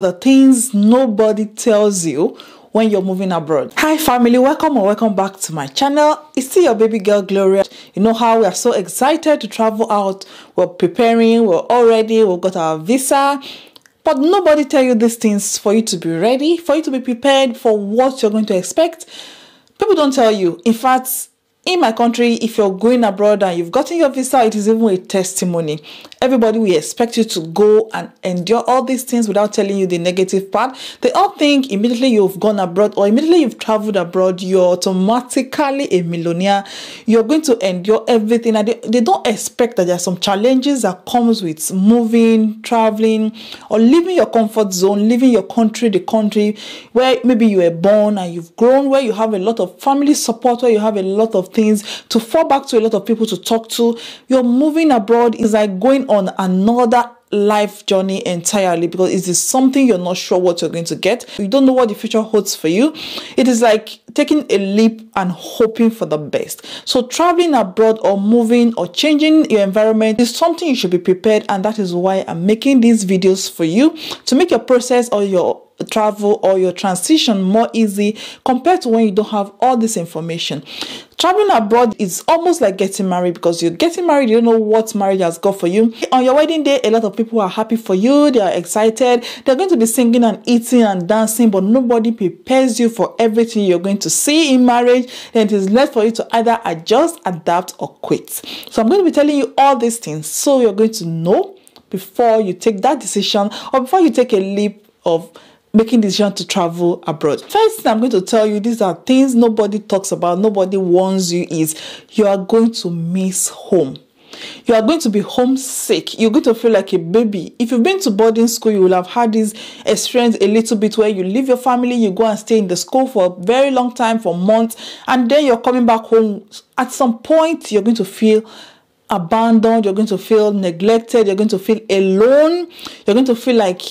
The things nobody tells you when you're moving abroad. Hi family, welcome or welcome back to my channel. It's still your baby girl Gloria. You know how we are so excited to travel out. We're preparing, we're all ready, we've got our visa, but nobody tell you these things for you to be ready, for you to be prepared for what you're going to expect. People don't tell you. In fact, in my country, if you're going abroad and you've gotten your visa, it is even a testimony. Everybody will expect you to go and endure all these things without telling you the negative part. They all think immediately you've gone abroad or immediately you've traveled abroad, you're automatically a millionaire. You're going to endure everything. And they don't expect that there are some challenges that comes with moving, traveling, or leaving your comfort zone, leaving your country, the country where maybe you were born and you've grown, where you have a lot of family support, where you have a lot of things to fall back to, a lot of people to talk to. You're moving abroad is like going on another life journey entirely, because it is something you're not sure what you're going to get. You don't know what the future holds for you. It is like taking a leap and hoping for the best. So traveling abroad or moving or changing your environment is something you should be prepared, and that is why I'm making these videos for you to make your process or your travel or your transition more easy compared to when you don't have all this information. Traveling abroad is almost like getting married, because you're getting married, you don't know what marriage has got for you. On your wedding day, a lot of people are happy for you, they are excited, they're going to be singing and eating and dancing, but nobody prepares you for everything you're going to see in marriage, and it is left for you to either adjust, adapt, or quit. So I'm going to be telling you all these things so you're going to know before you take that decision or before you take a leap of making decision to travel abroad. First thing I'm going to tell you, these are things nobody talks about, nobody warns you, is you are going to miss home. You are going to be homesick. You're going to feel like a baby. If you've been to boarding school, you will have had this experience a little bit where you leave your family, you go and stay in the school for a very long time, for months, and then you're coming back home. At some point, you're going to feel abandoned, you're going to feel neglected, you're going to feel alone, you're going to feel like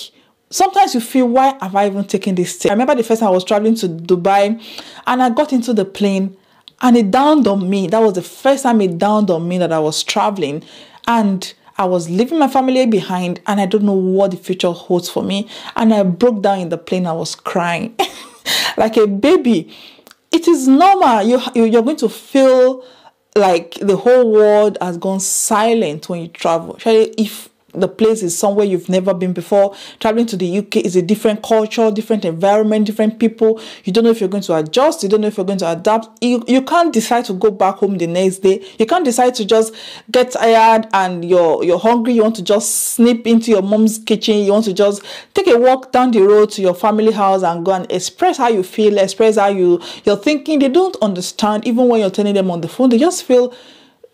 sometimes you feel, why have I even taken this step? I remember the first time I was traveling to Dubai and I got into the plane and it dawned on me. That was the first time it dawned on me that I was traveling and I was leaving my family behind and I don't know what the future holds for me. And I broke down in the plane. I was crying like a baby. It is normal. You're going to feel like the whole world has gone silent when you travel. Especially if the place is somewhere you've never been before. Traveling to the UK is a different culture, different environment, different people. You don't know if you're going to adjust. You don't know if you're going to adapt. You can't decide to go back home the next day. You can't decide to just get tired and you're hungry. You want to just snip into your mom's kitchen. You want to just take a walk down the road to your family house and go and express how you feel, express how you're thinking. They don't understand. Even when you're telling them on the phone, they just feel,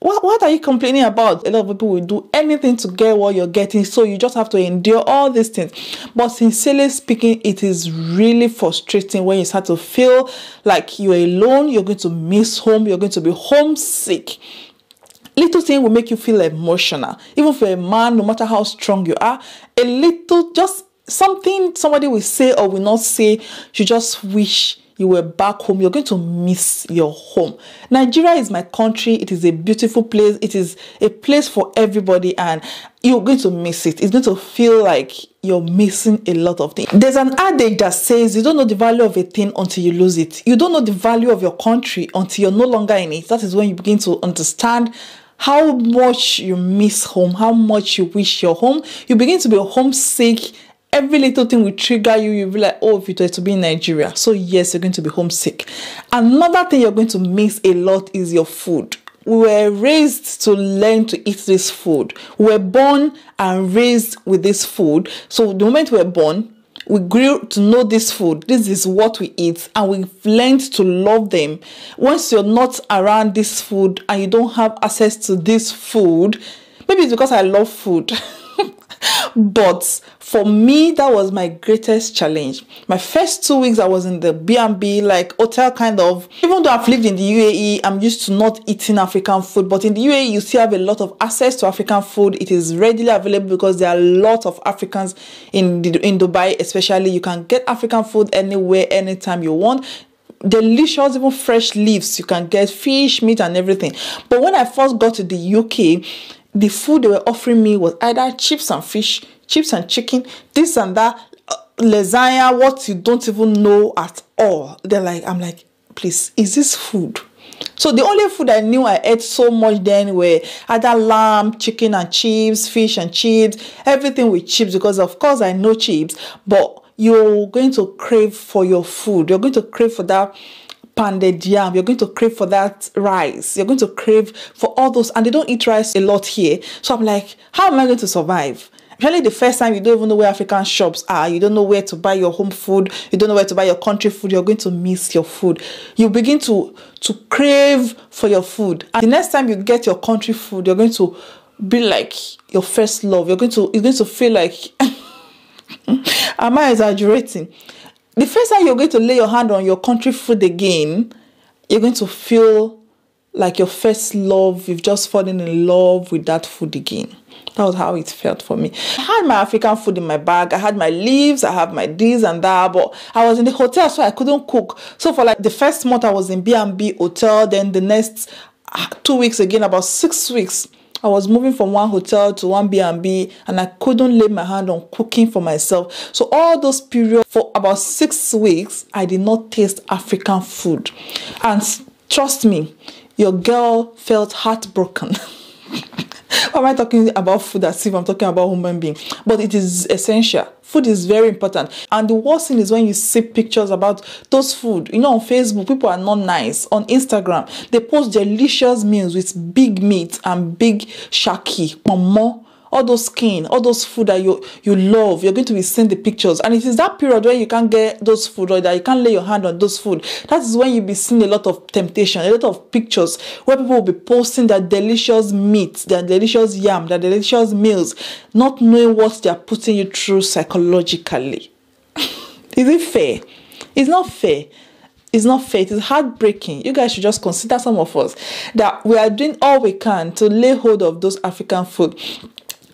what are you complaining about? A lot of people will do anything to get what you're getting, so you just have to endure all these things. But sincerely speaking, it is really frustrating when you start to feel like you're alone, you're going to miss home, you're going to be homesick. Little thing will make you feel emotional. Even for a man, no matter how strong you are, a little, just something somebody will say or will not say, you just wish you were back home. You're going to miss your home. Nigeria is my country. It is a beautiful place. It is a place for everybody, and you're going to miss it. It's going to feel like you're missing a lot of things. There's an adage that says you don't know the value of a thing until you lose it. You don't know the value of your country until you're no longer in it. That is when you begin to understand how much you miss home, how much you wish you're home. You begin to be homesick. Every little thing will trigger you. You'll be like, oh, if it were to be in Nigeria. So yes, you're going to be homesick. Another thing you're going to miss a lot is your food. We were raised to learn to eat this food. We were born and raised with this food. So the moment we were born, we grew to know this food. This is what we eat, and we've learned to love them. Once you're not around this food and you don't have access to this food, maybe it's because I love food. But for me, that was my greatest challenge. My first 2 weeks, I was in the B&B, like hotel kind of. Even though I've lived in the UAE, I'm used to not eating African food. But in the UAE, you still have a lot of access to African food. It is readily available because there are a lot of Africans in Dubai, especially. You can get African food anywhere, anytime you want. Delicious, even fresh leaves. You can get fish, meat, and everything. But when I first got to the UK, the food they were offering me was either chips and fish, chips and chicken, this and that. lasagna, what you don't even know at all. I'm like, please, is this food? So the only food I knew I ate so much then were either lamb, chicken and chips, fish and chips, everything with chips, because of course I know chips, but you're going to crave for your food. You're going to crave for that pounded yam. You're going to crave for that rice. You're going to crave for all those, and they don't eat rice a lot here. So I'm like, how am I going to survive? Actually, the first time you don't even know where African shops are, you don't know where to buy your home food, you don't know where to buy your country food, you're going to miss your food. You begin to crave for your food. And the next time you get your country food, you're going to be like your first love. You're going to feel like, am I exaggerating? The first time you're going to lay your hand on your country food again, you're going to feel like your first love. You've just fallen in love with that food again. That was how it felt for me. I had my African food in my bag. I had my leaves. I had my this and that. But I was in the hotel, so I couldn't cook. So for like the first month, I was in B&B hotel. Then the next 2 weeks again, about 6 weeks, I was moving from one hotel to one B&B, and I couldn't lay my hand on cooking for myself. So all those periods, for about 6 weeks, I did not taste African food. And trust me, your girl felt heartbroken. Why am I talking about food as if I'm talking about human being? But it is essential. Food is very important. And the worst thing is when you see pictures about those food. You know, on Facebook, people are not nice. On Instagram, they post delicious meals with big meat and big shaki, momo, all those skin, all those food that you love. You're going to be seeing the pictures. And it is that period when you can't get those food, or that you can't lay your hand on those food. That is when you'll be seeing a lot of temptation, a lot of pictures where people will be posting their delicious meat, their delicious yam, their delicious meals, not knowing what they're putting you through psychologically. Is it fair? It's not fair. It's not fair. It is heartbreaking. You guys should just consider, some of us, that we are doing all we can to lay hold of those African food.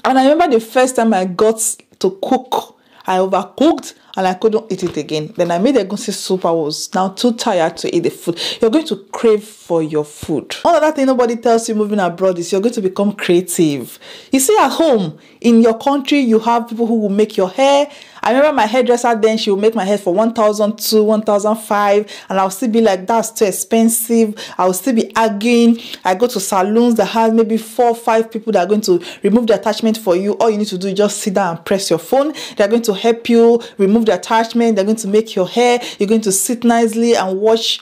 And I remember the first time I got to cook, I overcooked and I couldn't eat it again. Then I made egusi soup. I was now too tired to eat the food. You're going to crave for your food. One other thing nobody tells you moving abroad is you're going to become creative. You see, at home, in your country, you have people who will make your hair. I remember my hairdresser then, she would make my hair for 1,200, 1,500, and I'll still be like, that's too expensive. I'll still be arguing. I go to salons that have maybe 4 or 5 people that are going to remove the attachment for you. All you need to do is just sit down and press your phone. They're going to help you remove the attachment. They're going to make your hair. You're going to sit nicely and watch.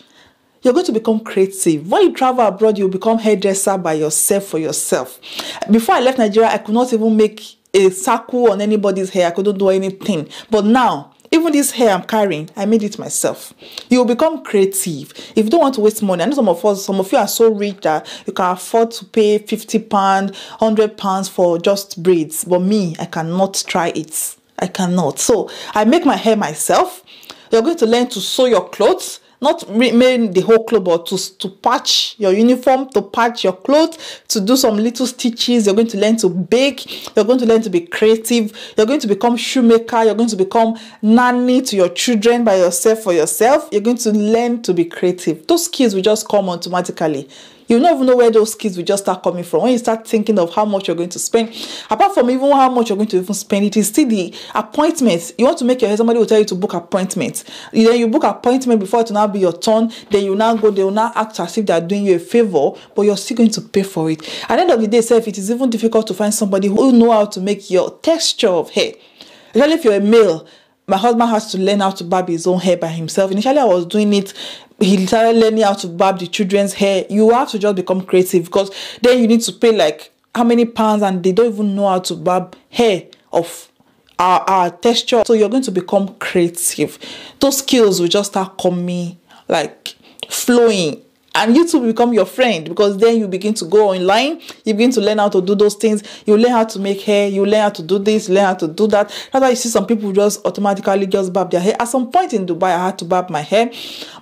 You're going to become creative. When you travel abroad, you'll become hairdresser by yourself, for yourself. Before I left Nigeria, I could not even make a circle on anybody's hair. I couldn't do anything. But now, even this hair I'm carrying, I made it myself. You will become creative. If you don't want to waste money, I know some of you are so rich that you can afford to pay £50, £100 for just braids. But me, I cannot try it. I cannot. So I make my hair myself. You're going to learn to sew your clothes. Not remain the whole clothes, but to patch your uniform, to patch your clothes, to do some little stitches. You're going to learn to bake. You're going to learn to be creative. You're going to become shoemaker. You're going to become nanny to your children by yourself, for yourself. You're going to learn to be creative. Those skills will just come automatically. You don't even know where those skills will just start coming from. When you start thinking of how much you're going to spend, apart from even how much you're going to even spend, it is still the appointments. You want to make your hair, somebody will tell you to book appointments. Then you book appointment before it will now be your turn. Then you now go, they will now act as if they are doing you a favor, but you're still going to pay for it. At the end of the day, it is even difficult to find somebody who know how to make your texture of hair. Especially if you're a male. My husband has to learn how to barb his own hair by himself. Initially, I was doing it. He started learning how to barb the children's hair. You have to just become creative, because then you need to pay like how many pounds, and they don't even know how to barb hair of our texture. So you're going to become creative. Those skills will just start coming, like flowing. And YouTube will become your friend, because then you begin to go online. You begin to learn how to do those things. You learn how to make hair. You learn how to do this. You learn how to do that. That's why you see some people just automatically just barb their hair. At some point in Dubai, I had to barb my hair.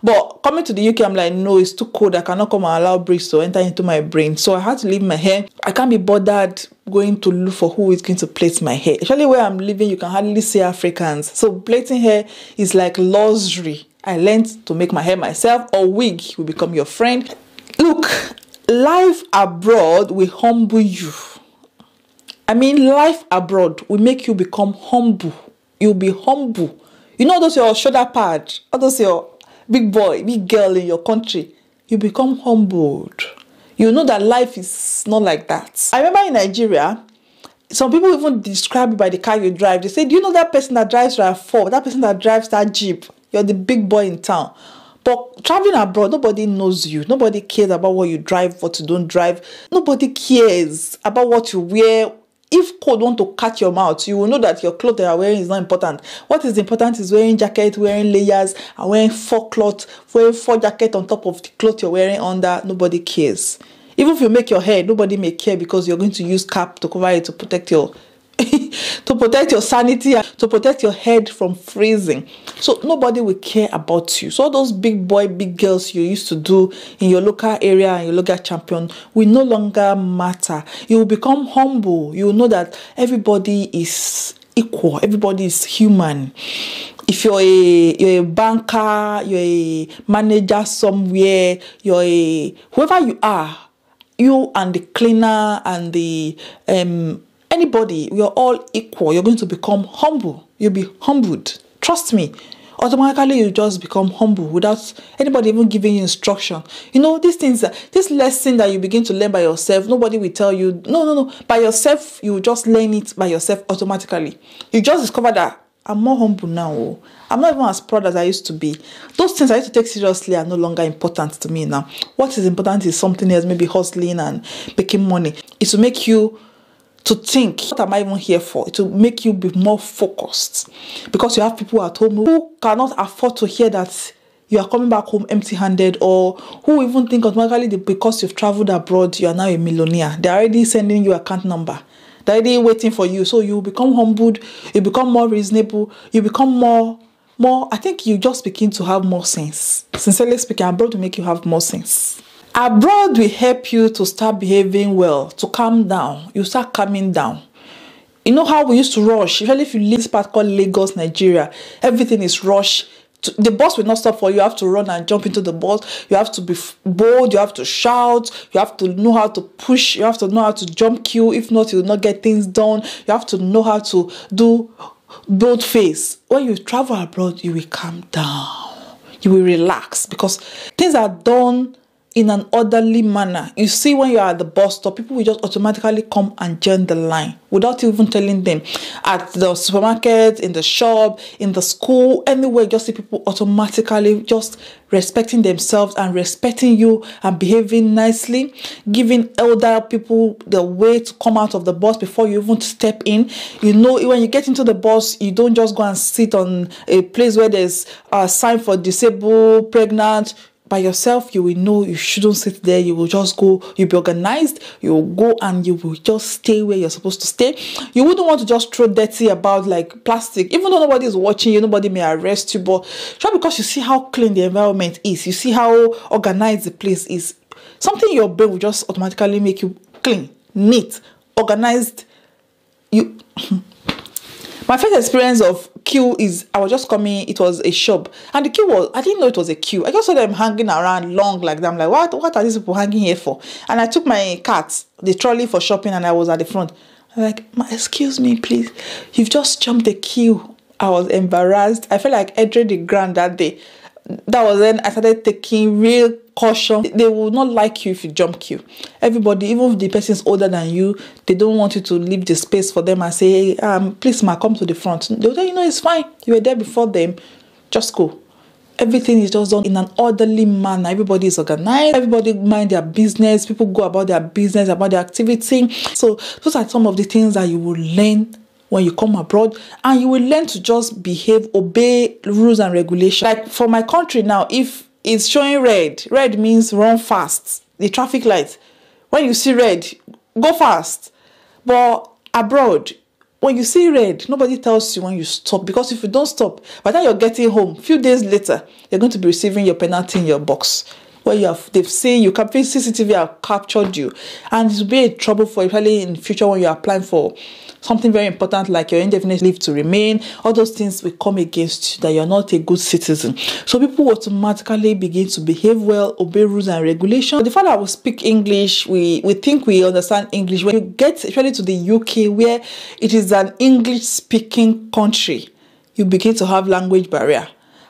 But coming to the UK, I'm like, no, it's too cold. I cannot come and allow breeze to enter into my brain. So I had to leave my hair. I can't be bothered going to look for who is going to plait my hair. Actually, where I'm living, you can hardly see Africans. So plaiting hair is like luxury. I learned to make my hair myself, or wig will become your friend. Look, life abroad will humble you. I mean, life abroad will make you become humble. You'll be humble. You know all those your shoulder pad, all those your big boy, big girl in your country, you become humbled. You know that life is not like that. I remember in Nigeria, some people even describe you by the car you drive. They say, do you know that person that drives RAV4, that person that drives that Jeep? You're the big boy in town. But traveling abroad, nobody knows you. Nobody cares about what you drive, what you don't drive. Nobody cares about what you wear. If cold want to cut your mouth, you will know that your clothes that you are wearing is not important. What is important is wearing jacket, wearing layers, and wearing 4 cloth, wearing 4 jackets on top of the cloth you're wearing under. Nobody cares. Even if you make your hair, nobody may care because you're going to use cap to cover it to protect your to protect your sanity and to protect your head from freezing. So nobody will care about you. So all those big boy, big girls you used to do in your local area and your local champion will no longer matter. You will become humble. You will know that everybody is equal. Everybody is human. If you're a banker, you're a manager somewhere, whoever you are, you and the cleaner and the anybody, we are all equal. You're going to become humble. You'll be humbled. Trust me. Automatically, you just become humble without anybody even giving you instruction. You know, these things, this lesson that you begin to learn by yourself, nobody will tell you. No. By yourself, you just learn it by yourself automatically. You just discover that I'm more humble now. I'm not even as proud as I used to be. Those things I used to take seriously are no longer important to me now. What is important is something else, maybe hustling and making money. It's to make you to think, what am I even here for? To make you be more focused. Because you have people at home who cannot afford to hear that you are coming back home empty-handed, or who even think automatically that because you've traveled abroad, you are now a millionaire. They're already sending you account number. They're already waiting for you. So you become humbled, you become more reasonable, you become more, I think you just begin to have more sense. Sincerely speaking, abroad will make you have more sense. Abroad will help you to start behaving well, to calm down. You start calming down. You know how we used to rush, especially if you live in this part called Lagos, Nigeria. Everything is rush. The bus will not stop for you. You have to run and jump into the bus. You have to be bold. You have to shout. You have to know how to push. You have to know how to jump queue. If not, you will not get things done. You have to know how to do bold face. When you travel abroad, you will calm down. You will relax because things are done in an orderly manner. You see, when you are at the bus stop, people will just automatically come and join the line without even telling them. At the supermarket, in the shop, in the school, anywhere, you just see people automatically just respecting themselves and respecting you and behaving nicely, giving elder people the way to come out of the bus before you even step in. You know, when you get into the bus, you don't just go and sit on a place where there's a sign for disabled, pregnant. By yourself, you will know you shouldn't sit there. You will just go, you'll be organized, you will go and you will just stay where you're supposed to stay. You wouldn't want to just throw dirty about like plastic. Even though nobody is watching you, nobody may arrest you, but just because you see how clean the environment is, you see how organized the place is, something in your brain will just automatically make you clean, neat, organized. My first experience of queue is, I was just coming, it was a shop, and the queue was, I didn't know it was a queue. I just saw them hanging around long like that. I'm like, what are these people hanging here for? And I took my cart, the trolley for shopping, and I was at the front. I'm like, excuse me, please, you've just jumped the queue. I was embarrassed. I felt like entering the ground that day. That was when I started taking real caution. They will not like you if you jump queue. Everybody, even if the person is older than you, they don't want you to leave the space for them and say, hey, please ma, come to the front. They'll tell you, no, it's fine. You were there before them. Just go. Everything is just done in an orderly manner. Everybody is organized. Everybody mind their business. People go about their business, about their activity. So those are some of the things that you will learn when you come abroad, and you will learn to just behave, obey rules and regulations. Like for my country now, if it's showing red means run fast. The traffic light, when you see red, go fast. But abroad, when you see red, nobody tells you when you stop, because if you don't stop, by the time you're getting home, a few days later, you're going to be receiving your penalty in your box. Where they've seen you, CCTV have captured you, and it will be a trouble for you, especially in the future when you're applying for something very important like your indefinite leave to remain. All those things will come against you, that you're not a good citizen. So people automatically begin to behave well, obey rules and regulations. The fact that we speak English, we think we understand English. When you get especially to the UK, where it is an English speaking country, you begin to have language barrier.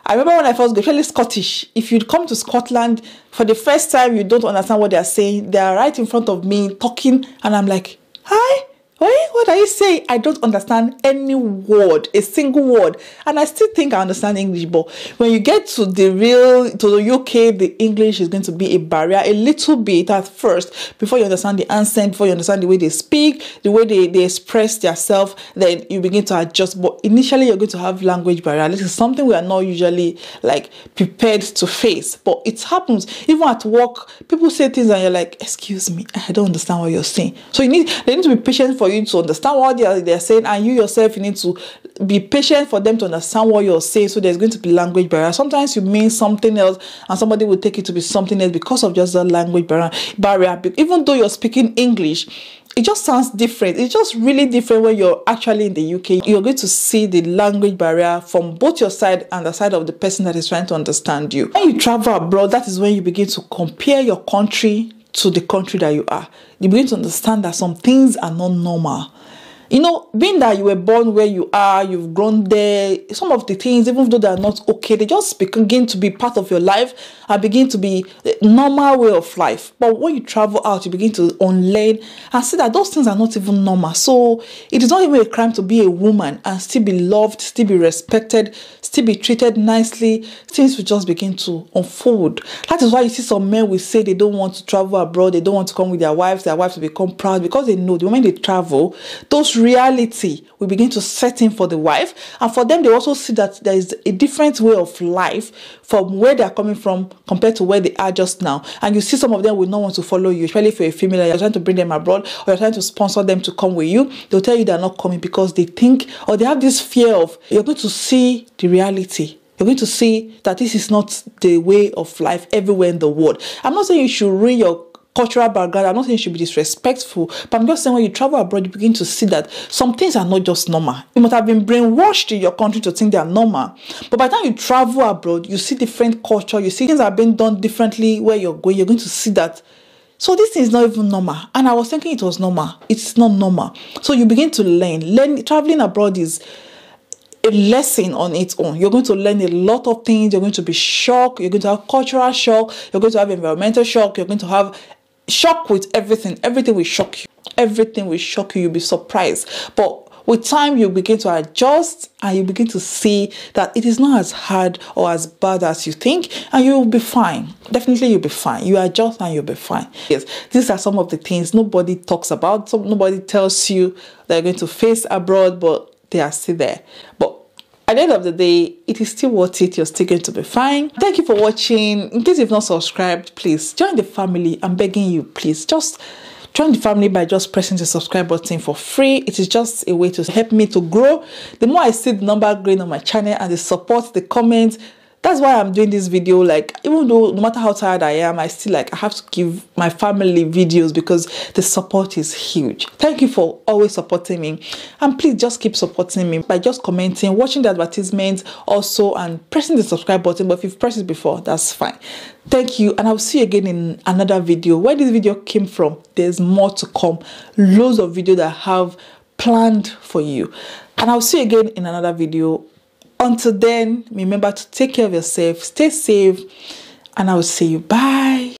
I remember when I first go, especially Scottish, if you come to Scotland for the first time, you don't understand what they are saying. They are right in front of me talking, and I'm like, hi, wait, what are you saying? I don't understand any word, a single word. And I still think I understand English, but when you get to the UK, the English is going to be a barrier a little bit at first, before you understand the accent, before you understand the way they speak, the way they express themselves, then you begin to adjust. But initially, you're going to have language barrier. This is something we are not usually like prepared to face, but it happens. Even at work, people say things and you're like, excuse me, I don't understand what you're saying. So they need to be patient for you to understand what they're saying, and you yourself, you need to be patient for them to understand what you're saying. So there's going to be language barrier. Sometimes you mean something else and somebody will take it to be something else because of just the language barrier. Even though you're speaking English, it just sounds different. It's just really different when you're actually in the UK. You're going to see the language barrier from both your side and the side of the person that is trying to understand you. When you travel abroad, that is when you begin to compare your country to the country that you are. You begin to understand that some things are not normal. You know, being that you were born where you are, you've grown there, some of the things, even though they are not okay, they just begin to be part of your life and begin to be the normal way of life. But when you travel out, you begin to unlearn and see that those things are not even normal. So it is not even a crime to be a woman and still be loved, still be respected, still be treated nicely. Things will just begin to unfold. That is why you see some men will say they don't want to travel abroad, they don't want to come with their wives will become proud, because they know the moment they travel, those reality will begin to set in for the wife, and for them they also see that there is a different way of life from where they are coming from compared to where they are just now. And you see some of them will not want to follow you, especially if you're a female and you're trying to bring them abroad or you're trying to sponsor them to come with you. They'll tell you they're not coming because they think, or they have this fear of, you're going to see the reality. You're going to see that this is not the way of life everywhere in the world. I'm not saying you should ruin your cultural background. I'm not saying you should be disrespectful, but I'm just saying when you travel abroad, you begin to see that some things are not just normal. You must have been brainwashed in your country to think they are normal, but by the time you travel abroad, you see different culture, you see things are being done differently where you're going to see that, so this thing is not even normal. And I was thinking it was normal. It's not normal. So you begin to learn. Traveling abroad is a lesson on its own. You're going to learn a lot of things. You're going to be shocked. You're going to have cultural shock. You're going to have environmental shock. You're going to have shock with everything. Everything will shock you. Everything will shock you. You'll be surprised. But with time, you begin to adjust and you begin to see that it is not as hard or as bad as you think, and you will be fine. Definitely, you'll be fine. You adjust and you'll be fine. Yes, these are some of the things nobody talks about. Nobody tells you they're going to face abroad, but they are still there. But at the end of the day, it is still worth it. You're still going to be fine. Thank you for watching. In case you've not subscribed, please join the family. I'm begging you, please just join the family by just pressing the subscribe button for free. It is just a way to help me to grow. The more I see the number growing on my channel and the support, the comments, that's why I'm doing this video. Like, even though no matter how tired I am, I still I have to give my family videos because the support is huge. Thank you for always supporting me, and please just keep supporting me by just commenting, watching the advertisements also, and pressing the subscribe button. But if you've pressed it before, that's fine. Thank you, and I'll see you again in another video. Where this video came from, there's more to come. Loads of videos that I have planned for you, and I'll see you again in another video. Until then, remember to take care of yourself, stay safe, and I will see you. Bye.